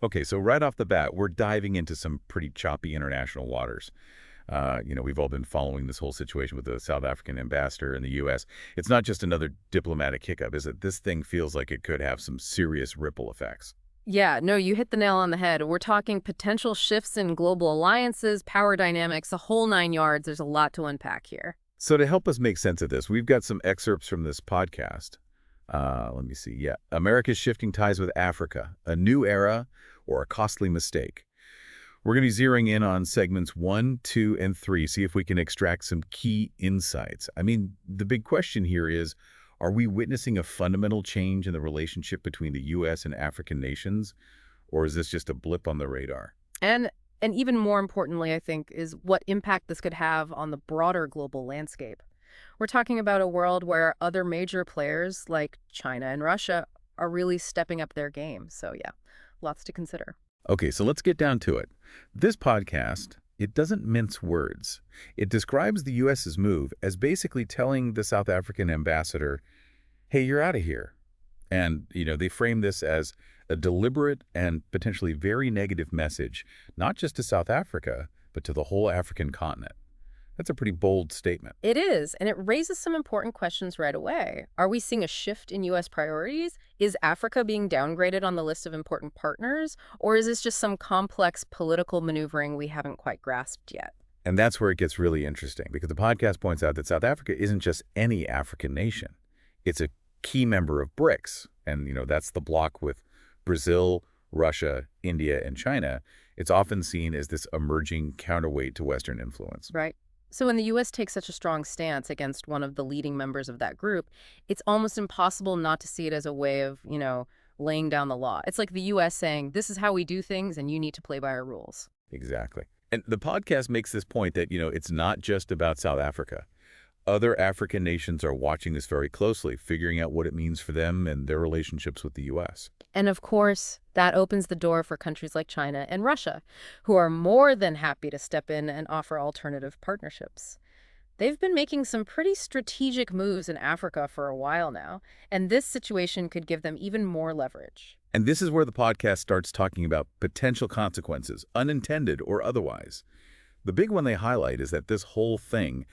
Okay, so right off the bat, we're diving into some pretty choppy international waters. We've all been following this whole situation with the South African ambassador in the U.S. It's not just another diplomatic hiccup, is it? This thing feels like it could have some serious ripple effects. Yeah, no, you hit the nail on the head. We're talking potential shifts in global alliances, power dynamics, the whole nine yards. There's a lot to unpack here. So to help us make sense of this, we've got some excerpts from this podcast. Let me see. Yeah. America's shifting ties with Africa, a new era or a costly mistake. We're going to be zeroing in on segments 1, 2, and 3, see if we can extract some key insights. I mean, the big question here is, are we witnessing a fundamental change in the relationship between the U.S. and African nations, or is this just a blip on the radar? And and even more importantly, I think, is what impact this could have on the broader global landscape. We're talking about a world where other major players like China and Russia are really stepping up their game. So yeah, lots to consider. Okay, so let's get down to it. This podcast, it doesn't mince words. It describes the U.S.'s move as basically telling the South African ambassador, hey, you're out of here. And, they frame this as a deliberate and potentially very negative message, not just to South Africa, but to the whole African continent. That's a pretty bold statement. It is, and it raises some important questions right away. Are we seeing a shift in U.S. priorities? Is Africa being downgraded on the list of important partners? Or is this just some complex political maneuvering we haven't quite grasped yet? And that's where it gets really interesting, because the podcast points out that South Africa isn't just any African nation. It's a key member of BRICS, and, that's the bloc with Brazil, Russia, India, and China. It's often seen as this emerging counterweight to Western influence. Right. So when the U.S. takes such a strong stance against one of the leading members of that group, it's almost impossible not to see it as a way of, laying down the law. It's like the U.S. saying, this is how we do things, and you need to play by our rules. Exactly. And the podcast makes this point that, it's not just about South Africa. Other African nations are watching this very closely, figuring out what it means for them and their relationships with the U.S. And of course, that opens the door for countries like China and Russia, who are more than happy to step in and offer alternative partnerships. They've been making some pretty strategic moves in Africa for a while now, and this situation could give them even more leverage. And this is where the podcast starts talking about potential consequences, unintended or otherwise. The big one they highlight is that this whole thing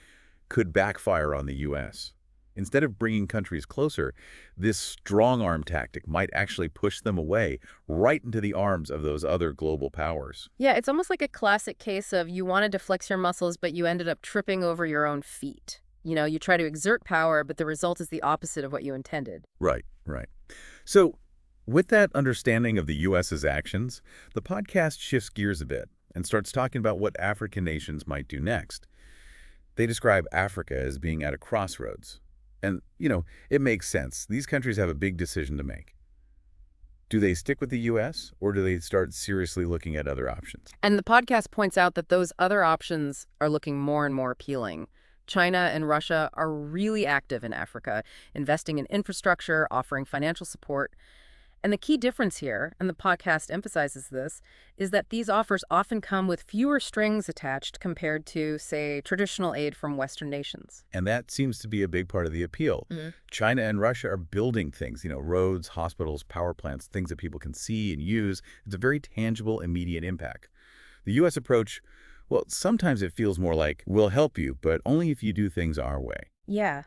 could backfire on the U.S. Instead of bringing countries closer, this strong-arm tactic might actually push them away right into the arms of those other global powers. Yeah, it's almost like a classic case of you wanted to flex your muscles, but you ended up tripping over your own feet. You try to exert power, but the result is the opposite of what you intended. Right, right. So with that understanding of the U.S.'s actions, the podcast shifts gears a bit and starts talking about what African nations might do next. They describe Africa as being at a crossroads. And, it makes sense. These countries have a big decision to make. Do they stick with the U.S., or do they start seriously looking at other options? And the podcast points out that those other options are looking more and more appealing. China and Russia are really active in Africa, investing in infrastructure, offering financial support. And the key difference here, and the podcast emphasizes this, is that these offers often come with fewer strings attached compared to, say, traditional aid from Western nations. And that seems to be a big part of the appeal. China and Russia are building things, roads, hospitals, power plants, things that people can see and use. It's a very tangible, immediate impact. The U.S. approach, well, sometimes it feels more like, we'll help you, but only if you do things our way. Yeah.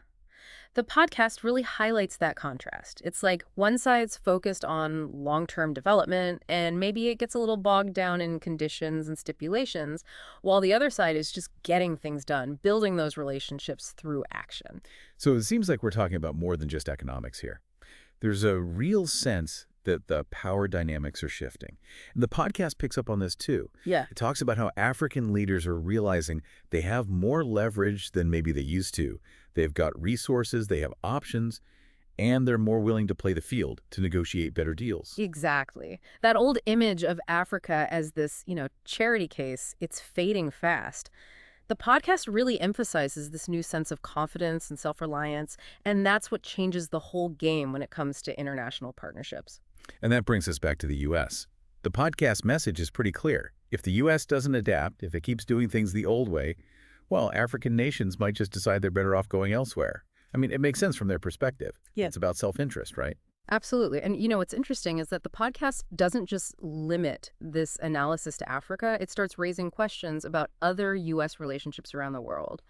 The podcast really highlights that contrast. It's like one side's focused on long-term development, and maybe it gets a little bogged down in conditions and stipulations, while the other side is just getting things done, building those relationships through action. So it seems like we're talking about more than just economics here. There's a real sense that the power dynamics are shifting. And the podcast picks up on this too. Yeah. It talks about how African leaders are realizing they have more leverage than maybe they used to. They've got resources, they have options, and they're more willing to play the field to negotiate better deals. Exactly. That old image of Africa as this, charity case, it's fading fast. The podcast really emphasizes this new sense of confidence and self-reliance, and that's what changes the whole game when it comes to international partnerships. And that brings us back to the U.S. The podcast message is pretty clear. If the U.S. doesn't adapt, if it keeps doing things the old way, well, African nations might just decide they're better off going elsewhere. I mean, it makes sense from their perspective. Yeah. It's about self-interest, right? Absolutely. And what's interesting is that the podcast doesn't just limit this analysis to Africa, it starts raising questions about other U.S. relationships around the world.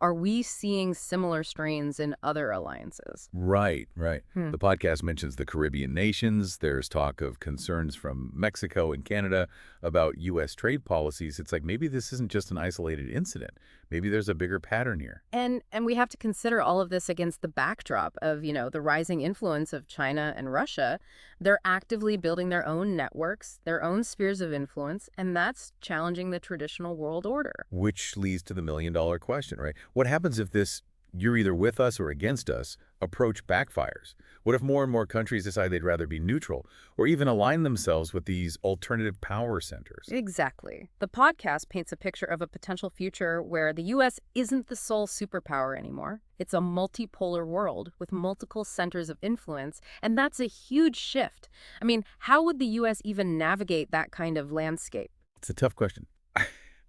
Are we seeing similar strains in other alliances? Right, right. Hmm. The podcast mentions the Caribbean nations. There's talk of concerns from Mexico and Canada about U.S. trade policies. It's like maybe this isn't just an isolated incident. Maybe there's a bigger pattern here. And we have to consider all of this against the backdrop of, the rising influence of China and Russia. They're actively building their own networks, their own spheres of influence, and that's challenging the traditional world order. Which leads to the million-dollar question, right? What happens if this "you're either with us or against us" approach backfires? What if more and more countries decide they'd rather be neutral or even align themselves with these alternative power centers? Exactly. The podcast paints a picture of a potential future where the U.S. isn't the sole superpower anymore. It's a multipolar world with multiple centers of influence, and that's a huge shift. I mean, how would the U.S. even navigate that kind of landscape? It's a tough question.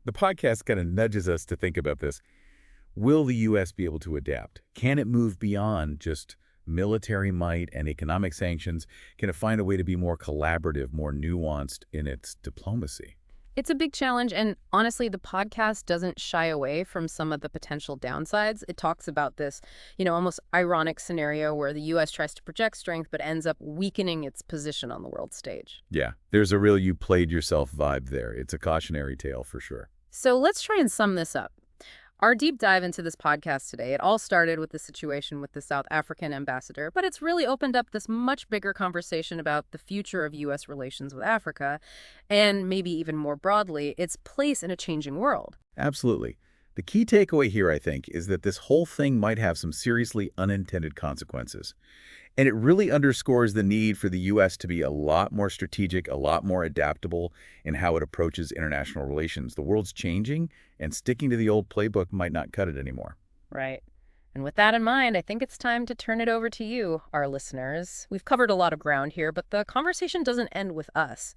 The podcast kind of nudges us to think about this. Will the U.S. be able to adapt? Can it move beyond just military might and economic sanctions? Can it find a way to be more collaborative, more nuanced in its diplomacy? It's a big challenge, and honestly, the podcast doesn't shy away from some of the potential downsides. It talks about this, almost ironic scenario where the U.S. tries to project strength but ends up weakening its position on the world stage. Yeah, there's a real you played yourself vibe there. It's a cautionary tale for sure. So let's try and sum this up. Our deep dive into this podcast today, it all started with the situation with the South African ambassador, but it's really opened up this much bigger conversation about the future of U.S. relations with Africa, and maybe even more broadly, its place in a changing world. Absolutely. The key takeaway here, I think, is that this whole thing might have some seriously unintended consequences. And it really underscores the need for the U.S. to be a lot more strategic, a lot more adaptable in how it approaches international relations. The world's changing, and sticking to the old playbook might not cut it anymore. Right. And with that in mind, I think it's time to turn it over to you, our listeners. We've covered a lot of ground here, but the conversation doesn't end with us.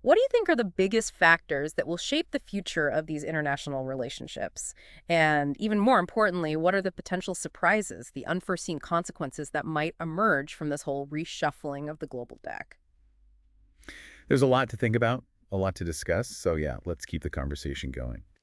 What do you think are the biggest factors that will shape the future of these international relationships? And even more importantly, what are the potential surprises, the unforeseen consequences that might emerge from this whole reshuffling of the global deck? There's a lot to think about, a lot to discuss. So yeah, let's keep the conversation going.